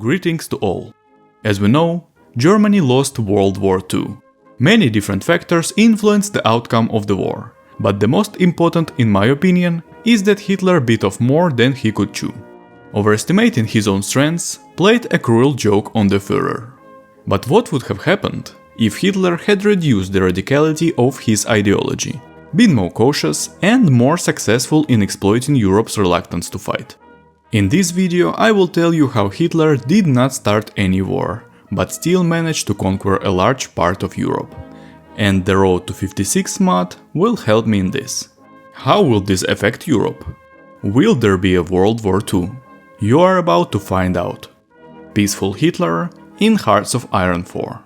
Greetings to all. As we know, Germany lost World War II. Many different factors influenced the outcome of the war, but the most important, in my opinion, is that Hitler bit off more than he could chew. Overestimating his own strengths played a cruel joke on the Führer. But what would have happened if Hitler had reduced the radicality of his ideology, been more cautious and more successful in exploiting Europe's reluctance to fight? In this video I will tell you how Hitler did not start any war, but still managed to conquer a large part of Europe. And the Road to 56 mod will help me in this. How will this affect Europe? Will there be a World War II? You are about to find out. Peaceful Hitler in Hearts of Iron 4.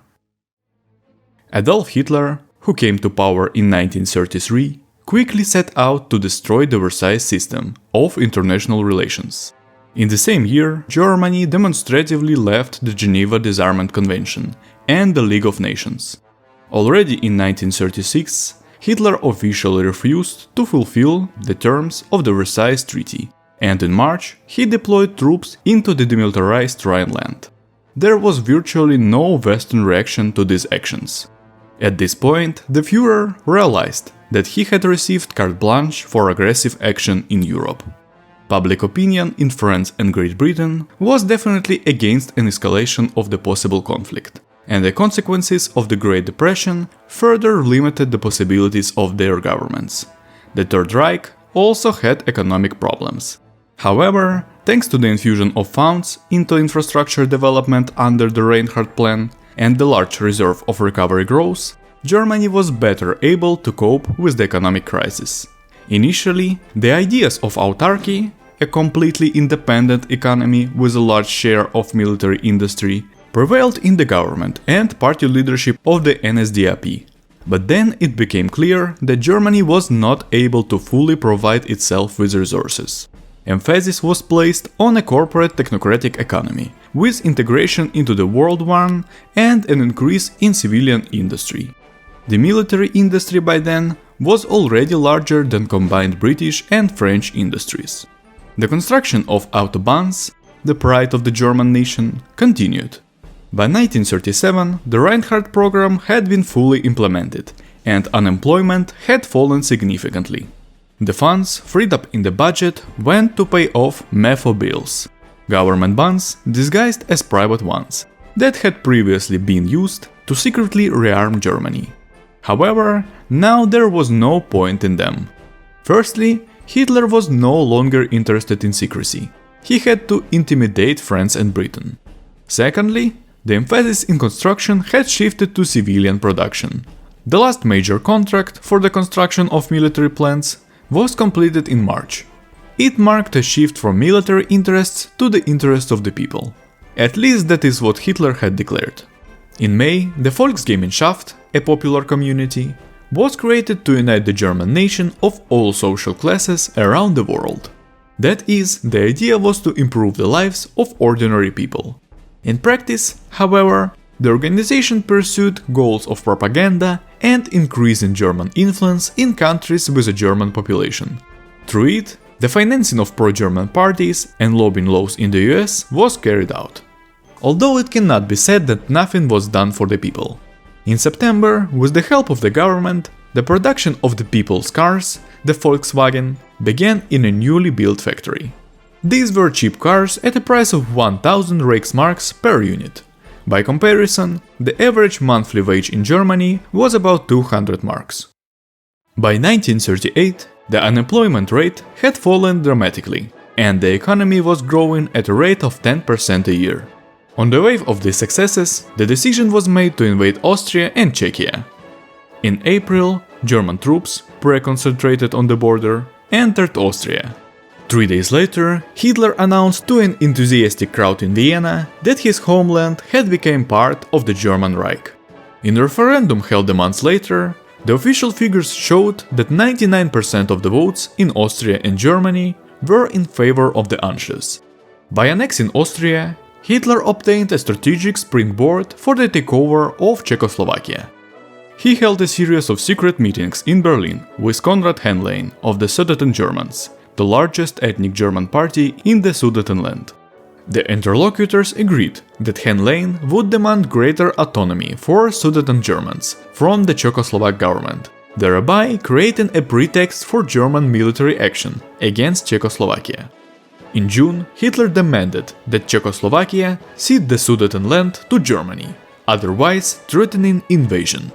Adolf Hitler, who came to power in 1933, quickly set out to destroy the Versailles system of international relations. In the same year, Germany demonstratively left the Geneva Disarmament Convention and the League of Nations. Already in 1936, Hitler officially refused to fulfill the terms of the Versailles Treaty, and in March he deployed troops into the demilitarized Rhineland. There was virtually no Western reaction to these actions. At this point, the Führer realized that he had received carte blanche for aggressive action in Europe. Public opinion in France and Great Britain was definitely against an escalation of the possible conflict, and the consequences of the Great Depression further limited the possibilities of their governments. The Third Reich also had economic problems. However, thanks to the infusion of funds into infrastructure development under the Reinhardt Plan and the large reserve of recovery growth, Germany was better able to cope with the economic crisis. Initially, the ideas of autarky, a completely independent economy with a large share of military industry, prevailed in the government and party leadership of the NSDAP. But then it became clear that Germany was not able to fully provide itself with resources. Emphasis was placed on a corporate technocratic economy, with integration into the World One and an increase in civilian industry. The military industry by then was already larger than combined British and French industries. The construction of autobahns, the pride of the German nation, continued. By 1937, the Reinhardt program had been fully implemented, and unemployment had fallen significantly. The funds freed up in the budget went to pay off MEFO bills, government bonds disguised as private ones, that had previously been used to secretly rearm Germany. However, now there was no point in them. Firstly, Hitler was no longer interested in secrecy. He had to intimidate France and Britain. Secondly, the emphasis in construction had shifted to civilian production. The last major contract for the construction of military plants was completed in March. It marked a shift from military interests to the interests of the people. At least that is what Hitler had declared. In May, the Volksgemeinschaft, a popular community, was created to unite the German nation of all social classes around the world. That is, the idea was to improve the lives of ordinary people. In practice, however, the organization pursued goals of propaganda and increasing German influence in countries with a German population. Through it, the financing of pro-German parties and lobbying laws in the US was carried out. Although it cannot be said that nothing was done for the people. In September, with the help of the government, the production of the people's cars, the Volkswagen, began in a newly built factory. These were cheap cars at a price of 1000 Reichsmarks per unit. By comparison, the average monthly wage in Germany was about 200 marks. By 1938, the unemployment rate had fallen dramatically, and the economy was growing at a rate of 10% a year. On the wave of these successes, the decision was made to invade Austria and Czechia. In April, German troops, pre-concentrated on the border, entered Austria. 3 days later, Hitler announced to an enthusiastic crowd in Vienna that his homeland had become part of the German Reich. In a referendum held a month later, the official figures showed that 99% of the votes in Austria and Germany were in favor of the Anschluss. By annexing Austria, Hitler obtained a strategic springboard for the takeover of Czechoslovakia. He held a series of secret meetings in Berlin with Konrad Henlein of the Sudeten Germans, the largest ethnic German party in the Sudetenland. The interlocutors agreed that Heinlein would demand greater autonomy for Sudeten Germans from the Czechoslovak government, thereby creating a pretext for German military action against Czechoslovakia. In June, Hitler demanded that Czechoslovakia cede the Sudetenland to Germany, otherwise threatening invasion.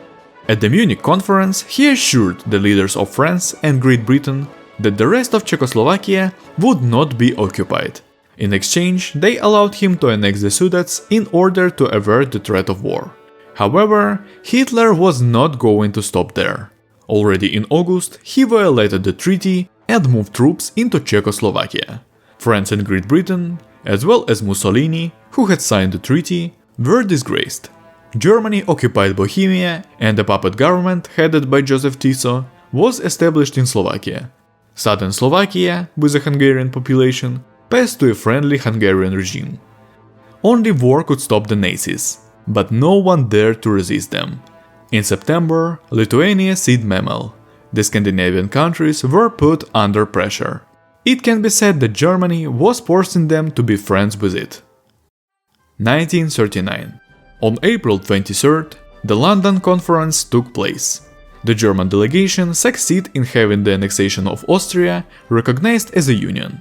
At the Munich conference, he assured the leaders of France and Great Britain that the rest of Czechoslovakia would not be occupied. In exchange, they allowed him to annex the Sudets in order to avert the threat of war. However, Hitler was not going to stop there. Already in August, he violated the treaty and moved troops into Czechoslovakia. France and Great Britain, as well as Mussolini, who had signed the treaty, were disgraced. Germany occupied Bohemia, and a puppet government headed by Joseph Tiso was established in Slovakia. Southern Slovakia, with a Hungarian population, passed to a friendly Hungarian regime. Only war could stop the Nazis, but no one dared to resist them. In September, Lithuania ceded Memel. The Scandinavian countries were put under pressure. It can be said that Germany was forcing them to be friends with it. 1939. On April 23rd, the London Conference took place. The German delegation succeeded in having the annexation of Austria recognized as a union.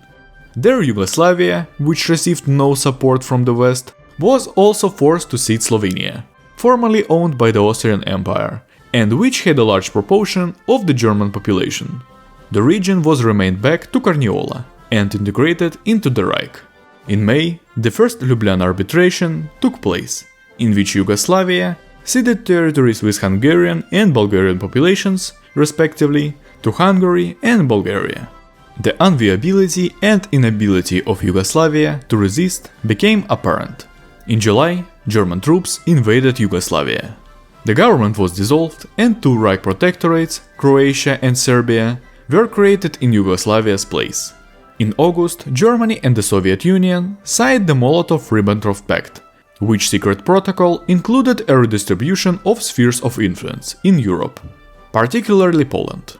Their Yugoslavia, which received no support from the West, was also forced to cede Slovenia, formerly owned by the Austrian Empire, and which had a large proportion of the German population. The region was remained back to Carniola and integrated into the Reich. In May, the first Ljubljana arbitration took place, in which Yugoslavia ceded territories with Hungarian and Bulgarian populations, respectively, to Hungary and Bulgaria. The unviability and inability of Yugoslavia to resist became apparent. In July, German troops invaded Yugoslavia. The government was dissolved and two Reich protectorates, Croatia and Serbia, were created in Yugoslavia's place. In August, Germany and the Soviet Union signed the Molotov-Ribbentrop Pact, which secret protocol included a redistribution of spheres of influence in Europe, particularly Poland.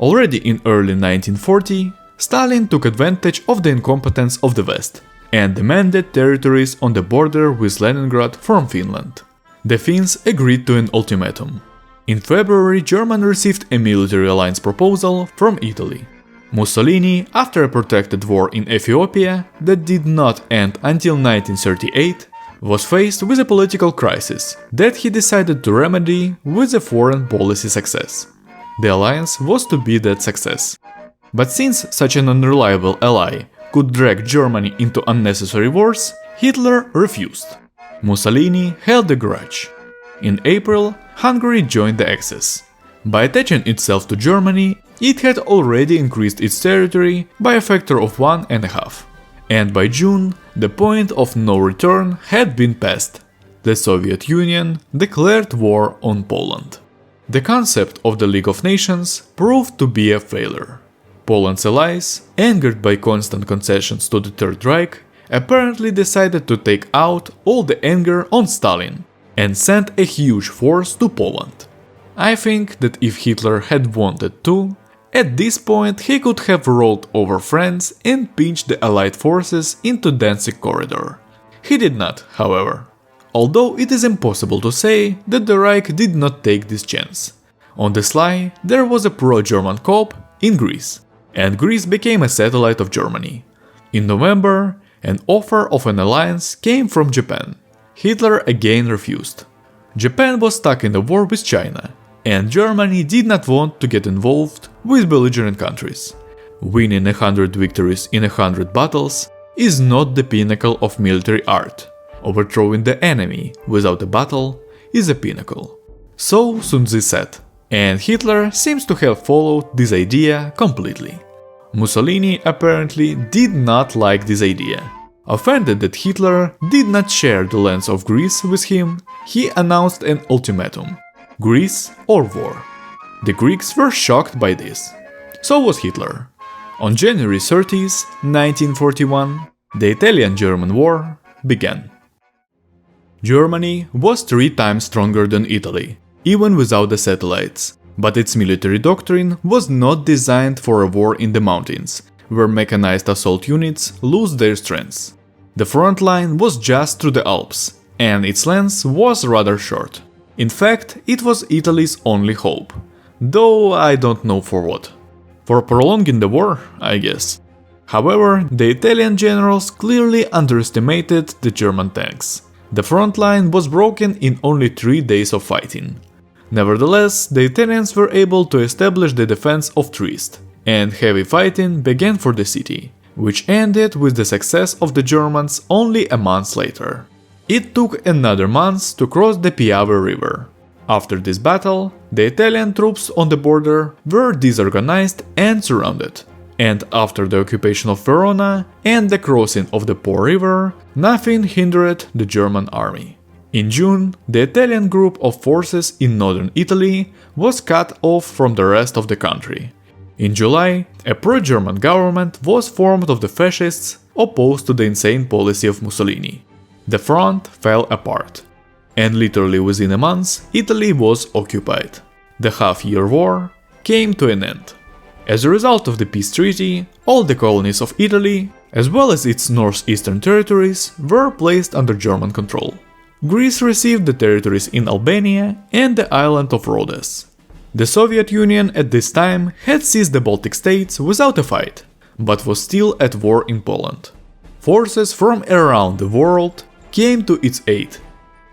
Already in early 1940, Stalin took advantage of the incompetence of the West and demanded territories on the border with Leningrad from Finland. The Finns agreed to an ultimatum. In February, Germany received a military alliance proposal from Italy. Mussolini, after a protracted war in Ethiopia that did not end until 1938, was faced with a political crisis that he decided to remedy with a foreign policy success. The alliance was to be that success. But since such an unreliable ally could drag Germany into unnecessary wars, Hitler refused. Mussolini held a grudge. In April, Hungary joined the Axis. By attaching itself to Germany, it had already increased its territory by a factor of 1.5. And by June, the point of no return had been passed. The Soviet Union declared war on Poland. The concept of the League of Nations proved to be a failure. Poland's allies, angered by constant concessions to the Third Reich, apparently decided to take out all the anger on Stalin and sent a huge force to Poland. I think that if Hitler had wanted to, at this point he could have rolled over France and pinched the Allied forces into Danzig corridor. He did not, however. Although it is impossible to say that the Reich did not take this chance. On the sly, there was a pro-German coup in Greece, and Greece became a satellite of Germany. In November, an offer of an alliance came from Japan. Hitler again refused. Japan was stuck in a war with China, and Germany did not want to get involved with belligerent countries. Winning 100 victories in 100 battles is not the pinnacle of military art. Overthrowing the enemy without a battle is a pinnacle. So Sun Tzu said, and Hitler seems to have followed this idea completely. Mussolini apparently did not like this idea. Offended that Hitler did not share the lands of Greece with him, he announced an ultimatum: Greece or war. The Greeks were shocked by this. So was Hitler. On January 30, 1941, the Italian-German War began. Germany was 3 times stronger than Italy, even without the satellites, but its military doctrine was not designed for a war in the mountains, where mechanized assault units lose their strength. The front line was just through the Alps, and its length was rather short. In fact, it was Italy's only hope, though I don't know for what. For prolonging the war, I guess. However, the Italian generals clearly underestimated the German tanks. The front line was broken in only 3 days of fighting. Nevertheless, the Italians were able to establish the defense of Trieste, and heavy fighting began for the city, which ended with the success of the Germans only a month later. It took another month to cross the Piave River. After this battle, the Italian troops on the border were disorganized and surrounded. And after the occupation of Verona and the crossing of the Po River, nothing hindered the German army. In June, the Italian group of forces in northern Italy was cut off from the rest of the country. In July, a pro-German government was formed of the fascists opposed to the insane policy of Mussolini. The front fell apart. And literally within a month, Italy was occupied. The half-year war came to an end. As a result of the peace treaty, all the colonies of Italy, as well as its northeastern territories, were placed under German control. Greece received the territories in Albania and the island of Rhodes. The Soviet Union at this time had seized the Baltic states without a fight, but was still at war in Poland. Forces from around the world came to its aid.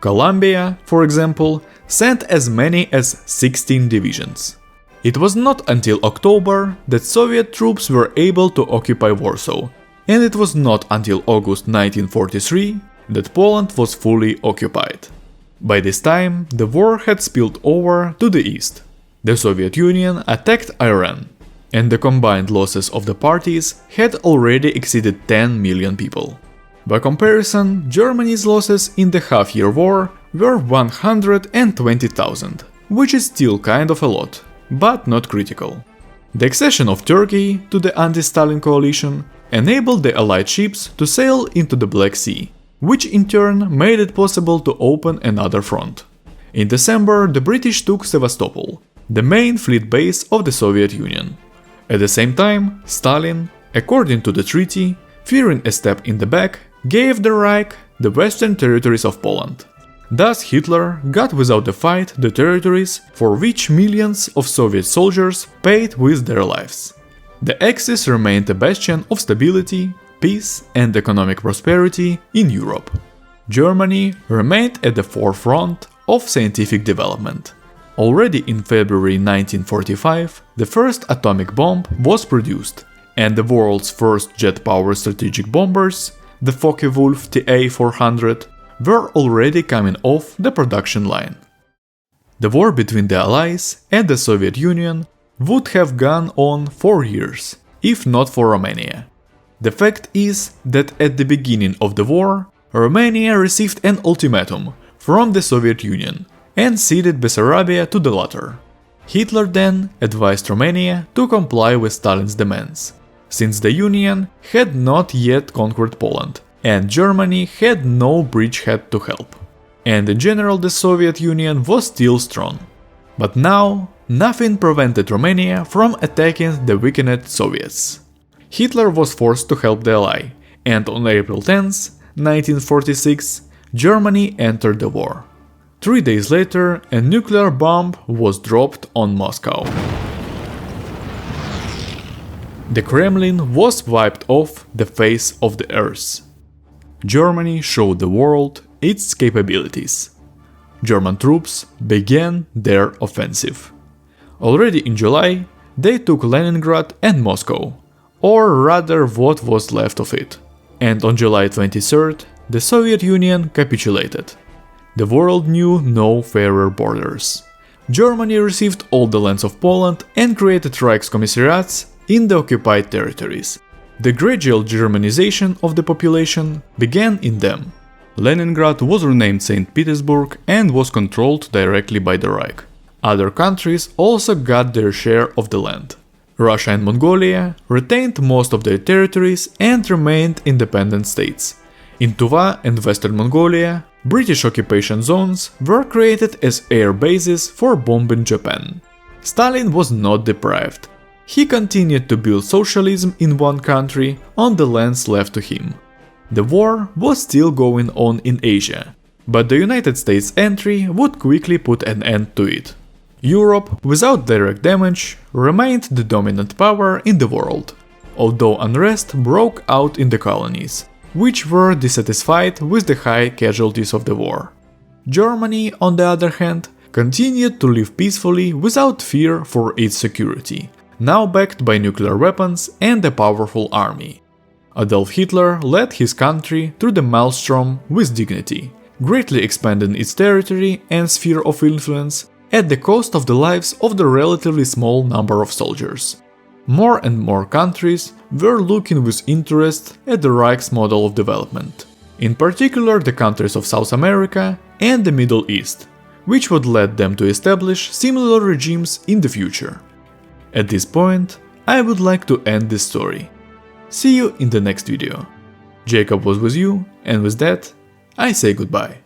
Colombia, for example, sent as many as 16 divisions. It was not until October that Soviet troops were able to occupy Warsaw, and it was not until August 1943 that Poland was fully occupied. By this time, the war had spilled over to the east. The Soviet Union attacked Iran, and the combined losses of the parties had already exceeded 10 million people. By comparison, Germany's losses in the half-year war were 120,000, which is still kind of a lot, but not critical. The accession of Turkey to the anti-Stalin coalition enabled the Allied ships to sail into the Black Sea, which in turn made it possible to open another front. In December, the British took Sevastopol, the main fleet base of the Soviet Union. At the same time, Stalin, according to the treaty, fearing a stab in the back, gave the Reich the western territories of Poland. Thus Hitler got without a fight the territories for which millions of Soviet soldiers paid with their lives. The Axis remained a bastion of stability, peace and economic prosperity in Europe. Germany remained at the forefront of scientific development. Already in February 1945, the first atomic bomb was produced, and the world's first jet-powered strategic bombers, the Focke-Wulf TA-400, were already coming off the production line. The war between the Allies and the Soviet Union would have gone on 4 years, if not for Romania. The fact is that at the beginning of the war, Romania received an ultimatum from the Soviet Union and ceded Bessarabia to the latter. Hitler then advised Romania to comply with Stalin's demands, since the Union had not yet conquered Poland, and Germany had no bridgehead to help. And in general the Soviet Union was still strong. But now, nothing prevented Romania from attacking the weakened Soviets. Hitler was forced to help the ally, and on April 10, 1946, Germany entered the war. 3 days later, a nuclear bomb was dropped on Moscow. The Kremlin was wiped off the face of the earth. Germany showed the world its capabilities. German troops began their offensive. Already in July, they took Leningrad and Moscow, or rather what was left of it. And on July 23rd, the Soviet Union capitulated. The world knew no fairer borders. Germany received all the lands of Poland and created Reichskommissariats in the occupied territories. The gradual Germanization of the population began in them. Leningrad was renamed St. Petersburg and was controlled directly by the Reich. Other countries also got their share of the land. Russia and Mongolia retained most of their territories and remained independent states. In Tuva and Western Mongolia, British occupation zones were created as air bases for bombing Japan. Stalin was not deprived. He continued to build socialism in one country on the lands left to him. The war was still going on in Asia, but the United States' entry would quickly put an end to it. Europe, without direct damage, remained the dominant power in the world, although unrest broke out in the colonies, which were dissatisfied with the high casualties of the war. Germany, on the other hand, continued to live peacefully without fear for its security, now backed by nuclear weapons and a powerful army. Adolf Hitler led his country through the maelstrom with dignity, greatly expanding its territory and sphere of influence at the cost of the lives of the relatively small number of soldiers. More and more countries were looking with interest at the Reich's model of development, in particular the countries of South America and the Middle East, which would lead them to establish similar regimes in the future. At this point, I would like to end this story. See you in the next video. Jacob was with you, and with that, I say goodbye.